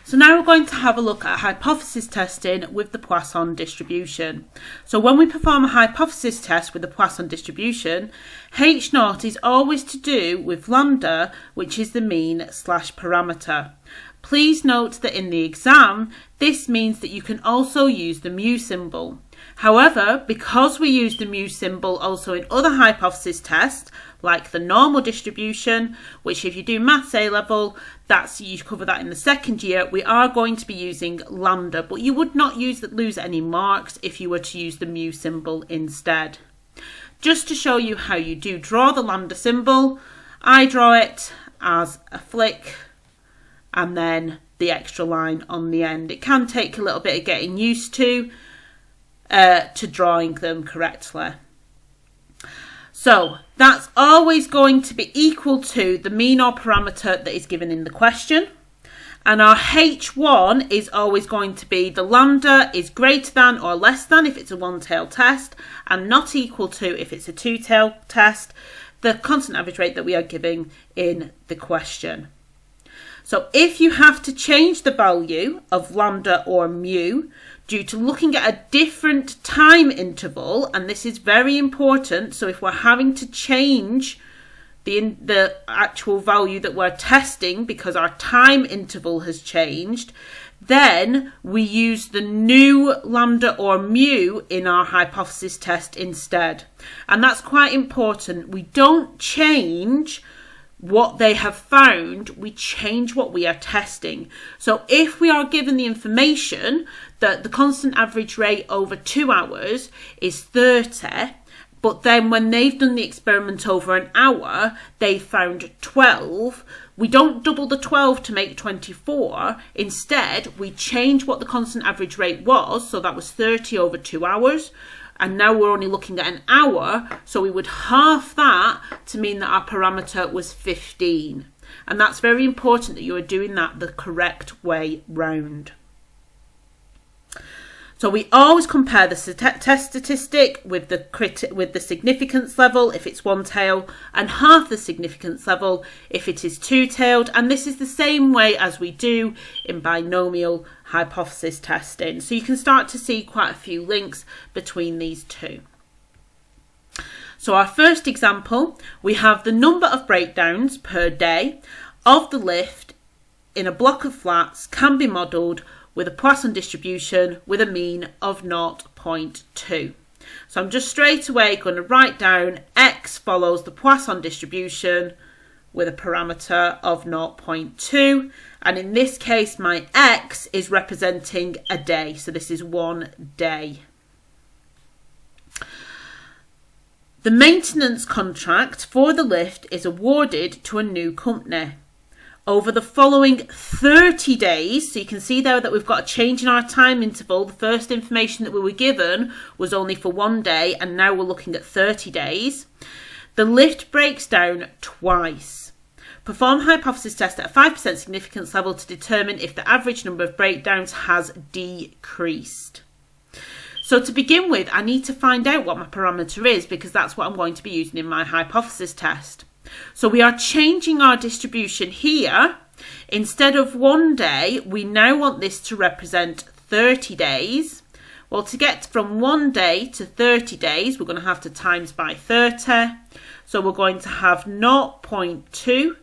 So now we're going to have a look at hypothesis testing with the Poisson distribution. So when we perform a hypothesis test with the Poisson distribution, H0 is always to do with lambda, which is the mean/parameter. Please note that in the exam, this means that you can also use the mu symbol. However, because we use the mu symbol also in other hypothesis tests, like the normal distribution, which if you do maths A level, you cover that in the second year, we are going to be using lambda, but you would not lose any marks if you were to use the mu symbol instead. Just to show you how you do draw the lambda symbol, I draw it as a flick and then the extra line on the end. It can take a little bit of getting used to drawing them correctly. So that's always going to be equal to the mean or parameter that is given in the question. And our H1 is always going to be the lambda is greater than or less than if it's a one-tailed test and not equal to if it's a two-tailed test, the constant average rate that we are giving in the question. So if you have to change the value of lambda or mu due to looking at a different time interval, and this is very important, so if we're having to change the actual value that we're testing because our time interval has changed, then we use the new lambda or mu in our hypothesis test instead. And that's quite important. We don't change what they have found, we change what we are testing. So if we are given the information that the constant average rate over 2 hours is 30, but then when they've done the experiment over an hour, they found 12, we don't double the 12 to make 24. Instead, we change what the constant average rate was, so that was 30 over 2 hours. And now we're only looking at an hour, so we would half that to mean that our parameter was 15. And that's very important that you are doing that the correct way round. So we always compare the test statistic with the significance level if it's one-tailed and half the significance level if it is two-tailed. And this is the same way as we do in binomial hypothesis testing. So you can start to see quite a few links between these two. So our first example, we have the number of breakdowns per day of the lift in a block of flats can be modelled with a Poisson distribution with a mean of 0.2. So I'm just straight away going to write down X follows the Poisson distribution with a parameter of 0.2. And in this case, my X is representing a day. So this is 1 day. The maintenance contract for the lift is awarded to a new company over the following 30 days. So you can see there that we've got a change in our time interval. The first information that we were given was only for 1 day, and now we're looking at 30 days. The lift breaks down twice. Perform hypothesis test at a 5% significance level to determine if the average number of breakdowns has decreased. So to begin with, I need to find out what my parameter is because that's what I'm going to be using in my hypothesis test. So we are changing our distribution here. Instead of 1 day, we now want this to represent 30 days. Well, to get from 1 day to 30 days, we're going to have to times by 30. So we're going to have 0.2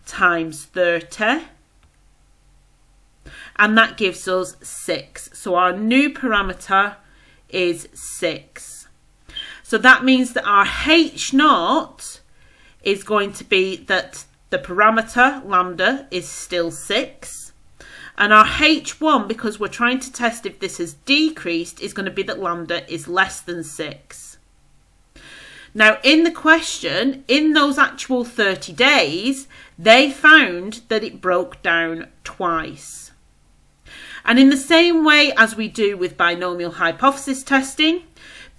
times 30. And that gives us 6. So our new parameter is 6. So that means that our H0 is going to be that the parameter lambda is still 6, and our H1, because we're trying to test if this has decreased, is going to be that lambda is less than 6. Now in the question, in those actual 30 days, they found that it broke down twice. And in the same way as we do with binomial hypothesis testing,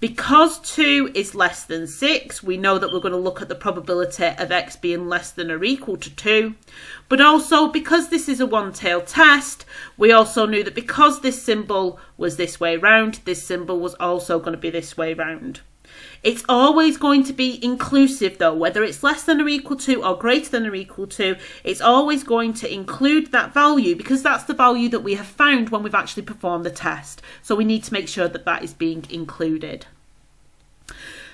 because 2 is less than 6, we know that we're going to look at the probability of X being less than or equal to 2. But also, because this is a one-tailed test, we also knew that because this symbol was this way round, this symbol was also going to be this way round. It's always going to be inclusive though, whether it's less than or equal to or greater than or equal to, it's always going to include that value because that's the value that we have found when we've actually performed the test. So we need to make sure that that is being included.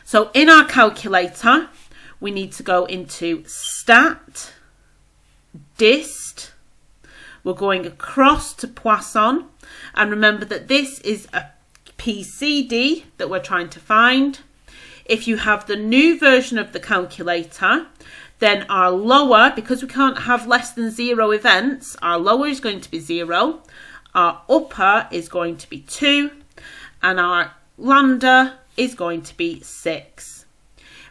So in our calculator, we need to go into stat, dist, we're going across to Poisson, and remember that this is a PCD that we're trying to find. If you have the new version of the calculator, then our lower, because we can't have less than 0 events, our lower is going to be 0, our upper is going to be 2, and our lambda is going to be 6.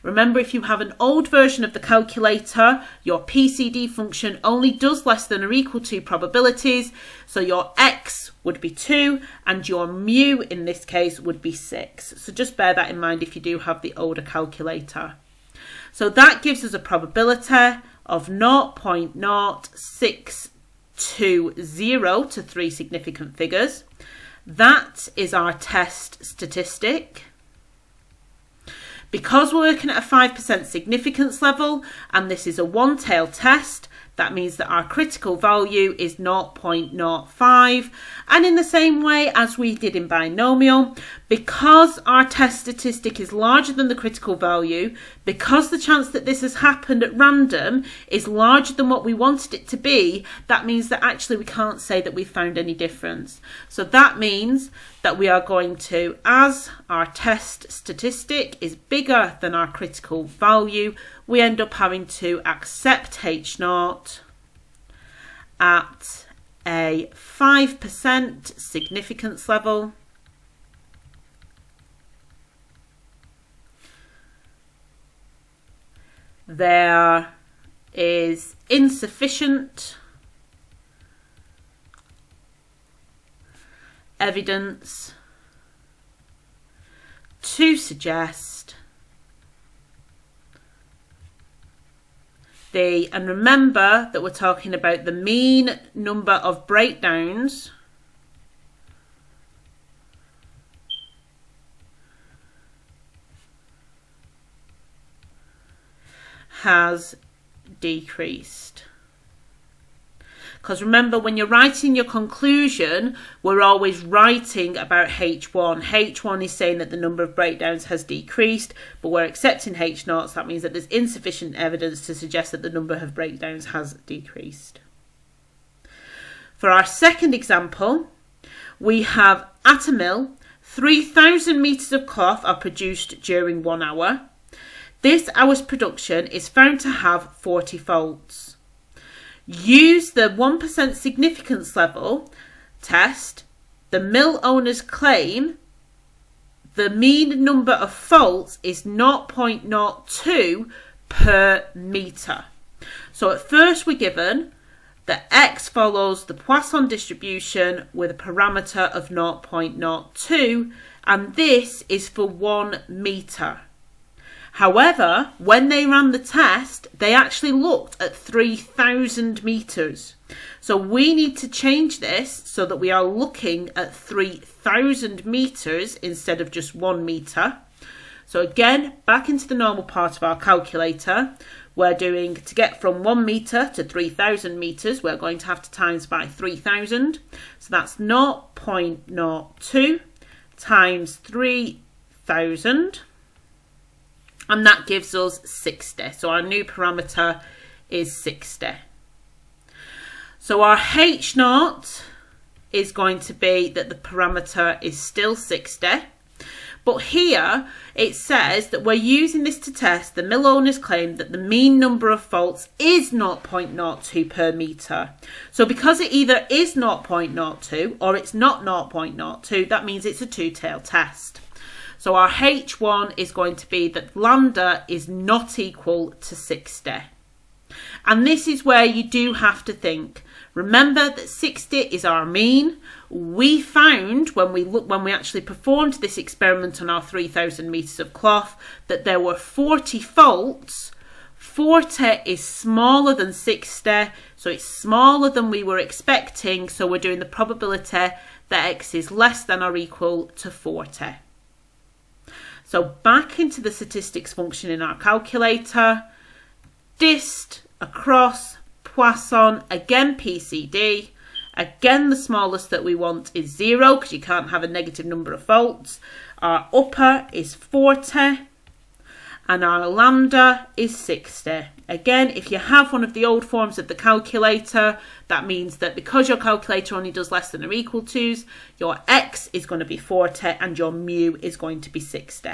Remember, if you have an old version of the calculator, your PCD function only does less than or equal to probabilities. So your x would be 2 and your mu in this case would be 6. So just bear that in mind if you do have the older calculator. So that gives us a probability of 0.0620 to 3 significant figures. That is our test statistic. Because we're working at a 5% significance level and this is a one-tail test, that means that our critical value is 0.05. And in the same way as we did in binomial, because our test statistic is larger than the critical value, because the chance that this has happened at random is larger than what we wanted it to be, that means that actually we can't say that we found any difference. So that means that we are going to, as our test statistic is bigger than our critical value, we end up having to accept H0 at a 5% significance level. There is insufficient evidence to suggest and remember that we're talking about the mean number of breakdowns has decreased. Because remember, when you're writing your conclusion, we're always writing about H1. H1 is saying that the number of breakdowns has decreased, but we're accepting H0, so that means that there's insufficient evidence to suggest that the number of breakdowns has decreased. For our second example, we have at a mill, 3,000 metres of cloth are produced during 1 hour. This hour's production is found to have 40 faults. Use the 1% significance level test. The mill owners claim the mean number of faults is 0.02 per metre. So at first we're given that x follows the Poisson distribution with a parameter of 0.02, and this is for 1 metre. However, when they ran the test, they actually looked at 3,000 metres. So we need to change this so that we are looking at 3,000 metres instead of just 1 metre. So again, back into the normal part of our calculator, we're doing, to get from 1 metre to 3,000 metres, we're going to have to times by 3,000. So that's 0.02 times 3,000. And that gives us 60. So our new parameter is 60. So our H0 is going to be that the parameter is still 60. But here it says that we're using this to test the mill owners claim that the mean number of faults is 0.02 per metre. So because it either is 0.02 or it's not 0.02, that means it's a two-tailed test. So our H1 is going to be that lambda is not equal to 60. And this is where you do have to think. Remember that 60 is our mean. We found when we actually performed this experiment on our 3,000 metres of cloth that there were 40 faults. 40 is smaller than 60, so it's smaller than we were expecting. So we're doing the probability that x is less than or equal to 40. So back into the statistics function in our calculator, dist, across, Poisson, again PCD, again the smallest that we want is 0 because you can't have a negative number of faults. Our upper is 40 and our lambda is 60. Again, if you have one of the old forms of the calculator, that means that because your calculator only does less than or equal to's, your x is going to be 40 and your mu is going to be 60.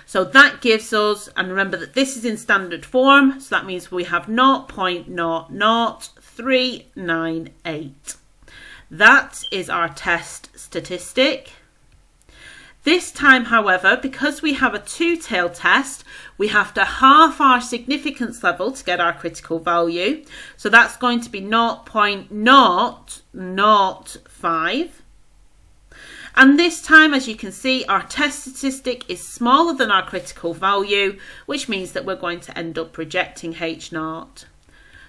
So that gives us, and remember that this is in standard form, so that means we have 0.00398. That is our test statistic. This time, however, because we have a two-tailed test, we have to half our significance level to get our critical value. So that's going to be 0.005. And this time, as you can see, our test statistic is smaller than our critical value, which means that we're going to end up rejecting H0.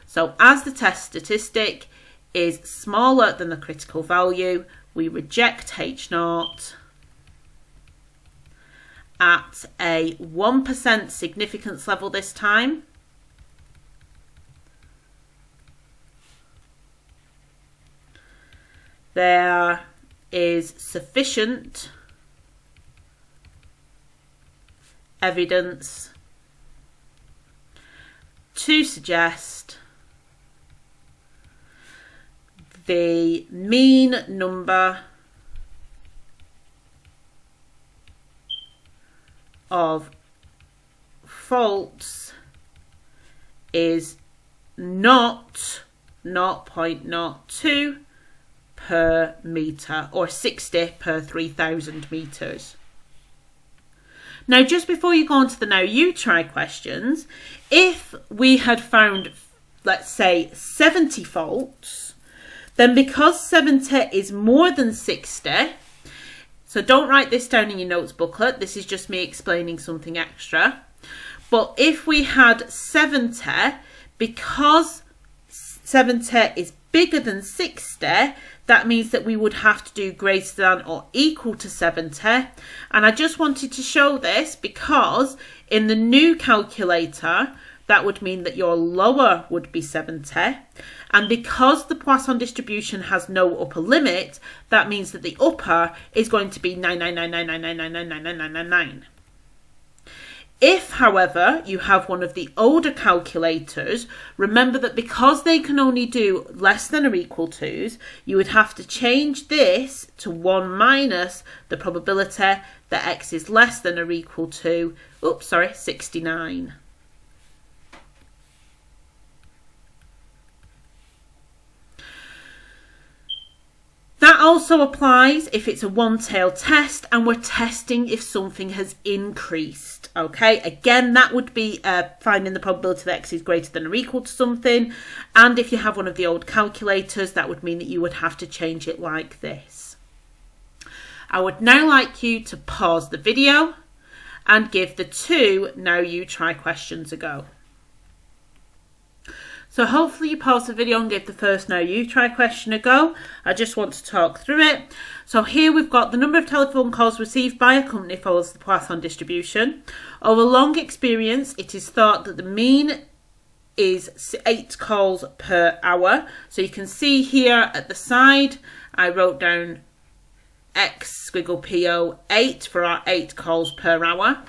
So as the test statistic is smaller than the critical value, we reject H0 at a 1% significance level this time. There is sufficient evidence to suggest the mean number of faults is not 0.02 per metre or 60 per 3,000 metres. Now, just before you go on to the now you try questions, if we had found, let's say, 70 faults, then because 70 is more than 60, so don't write this down in your notes booklet, this is just me explaining something extra, but if we had 70, because 70 is bigger than 60, that means that we would have to do greater than or equal to 70. And I just wanted to show this because in the new calculator, that would mean that your lower would be 70. And because the Poisson distribution has no upper limit, that means that the upper is going to be 9999999999999. If, however, you have one of the older calculators, remember that because they can only do less than or equal to's, you would have to change this to 1 minus the probability that x is less than or equal to, 69. That also applies if it's a one-tailed test and we're testing if something has increased, okay? Again, that would be finding the probability that x is greater than or equal to something. And if you have one of the old calculators, that would mean that you would have to change it like this. I would now like you to pause the video and give the 2 now you try questions a go. So hopefully you paused the video and gave the first now you try question a go. I just want to talk through it. So here we've got the number of telephone calls received by a company follows the Poisson distribution. Over long experience, it is thought that the mean is 8 calls per hour. So you can see here at the side, I wrote down X squiggle PO 8 for our 8 calls per hour.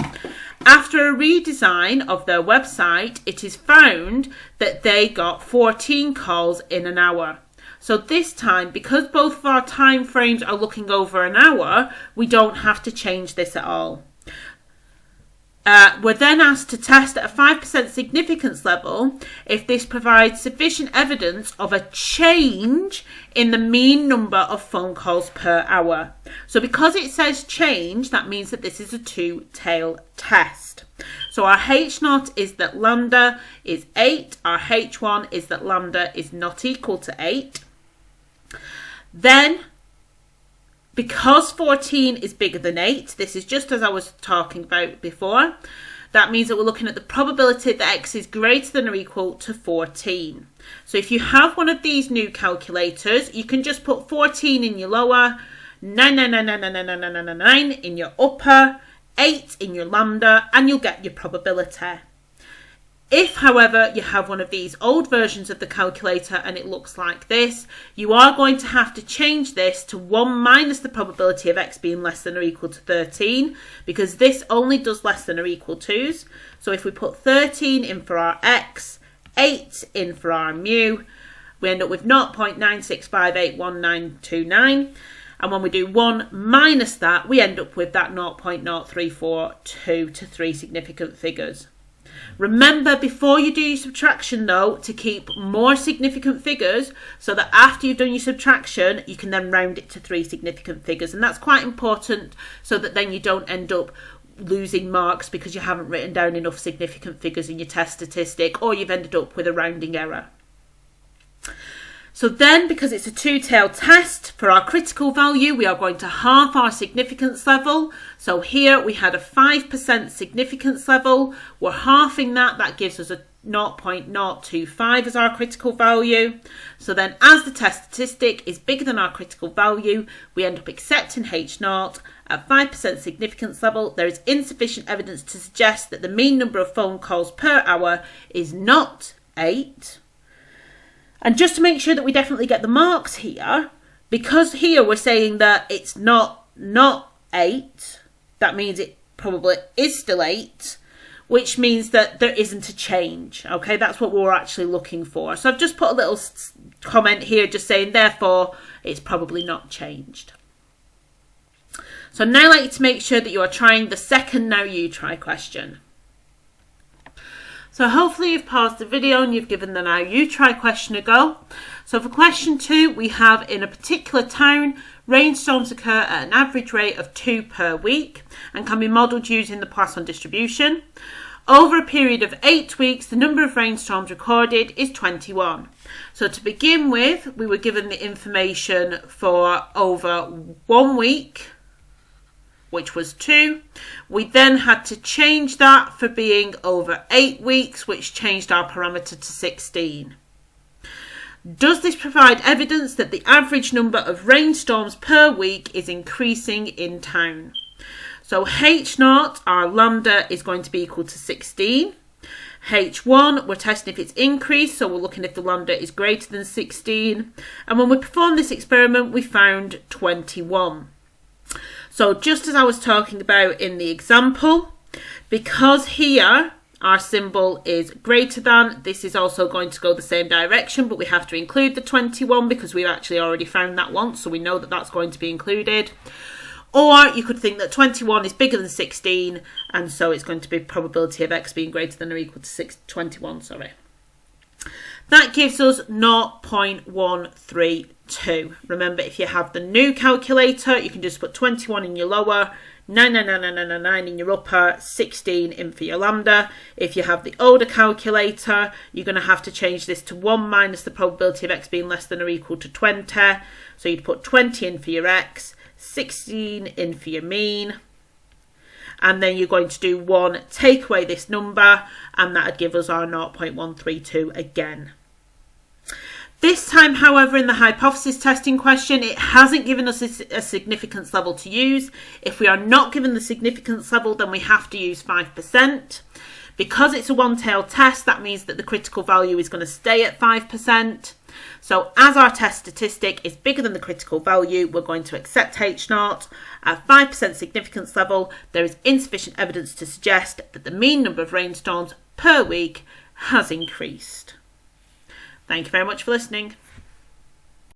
After a redesign of their website, it is found that they got 14 calls in an hour. So this time, because both of our time frames are looking over an hour, we don't have to change this at all. We're then asked to test at a 5% significance level if this provides sufficient evidence of a change in the mean number of phone calls per hour. So because it says change, that means that this is a two-tailed test. So our H0 is that lambda is 8. Our H1 is that lambda is not equal to 8. Then, because 14 is bigger than 8, this is just as I was talking about before, that means that we're looking at the probability that x is greater than or equal to 14. So if you have one of these new calculators, you can just put 14 in your lower, 999999999 in your upper, 8 in your lambda, and you'll get your probability. If, however, you have one of these old versions of the calculator and it looks like this, you are going to have to change this to 1 minus the probability of x being less than or equal to 13, because this only does less than or equal to's. So if we put 13 in for our x, 8 in for our mu, we end up with 0.965819929. And when we do 1 minus that, we end up with that 0.0342 to 3 significant figures. Remember, before you do your subtraction though, to keep more significant figures so that after you've done your subtraction, you can then round it to 3 significant figures. And that's quite important so that then you don't end up losing marks because you haven't written down enough significant figures in your test statistic, or you've ended up with a rounding error. So then, because it's a two-tailed test, for our critical value, we are going to halve our significance level. So here we had a 5% significance level. We're halving that. That gives us a 0.025 as our critical value. So then, as the test statistic is bigger than our critical value, we end up accepting H0. At 5% significance level, there is insufficient evidence to suggest that the mean number of phone calls per hour is not 8. And just to make sure that we definitely get the marks here, because here we're saying that it's not 8, that means it probably is still 8, which means that there isn't a change. Okay, that's what we're actually looking for. So I've just put a little comment here just saying, therefore, it's probably not changed. So now I'd like you to make sure that you are trying the second now you try question. So hopefully you've paused the video and you've given the now you try question a go. So for question 2, we have in a particular town, rainstorms occur at an average rate of 2 per week and can be modelled using the Poisson distribution. Over a period of 8 weeks, the number of rainstorms recorded is 21. So to begin with, we were given the information for over 1 week, which was 2. We then had to change that for being over 8 weeks, which changed our parameter to 16. Does this provide evidence that the average number of rainstorms per week is increasing in town? So H0, our lambda, is going to be equal to 16. H1, we're testing if it's increased, so we're looking if the lambda is greater than 16. And when we performed this experiment, we found 21. So just as I was talking about in the example, because here our symbol is greater than, this is also going to go the same direction, but we have to include the 21 because we've actually already found that once, so we know that that's going to be included. Or you could think that 21 is bigger than 16, and so it's going to be probability of x being greater than or equal to 21, sorry. That gives us 0.132. Remember, if you have the new calculator, you can just put 21 in your lower, 99999 in your upper, 16 in for your lambda. If you have the older calculator, you're going to have to change this to 1 minus the probability of x being less than or equal to 20. So you'd put 20 in for your x, 16 in for your mean. And then you're going to do 1, take away this number, and that would give us our 0.132 again. This time, however, in the hypothesis testing question, it hasn't given us a significance level to use. If we are not given the significance level, then we have to use 5%. Because it's a one-tailed test, that means that the critical value is going to stay at 5%. So as our test statistic is bigger than the critical value, we're going to accept H0. At 5% significance level, there is insufficient evidence to suggest that the mean number of rainstorms per week has increased. Thank you very much for listening.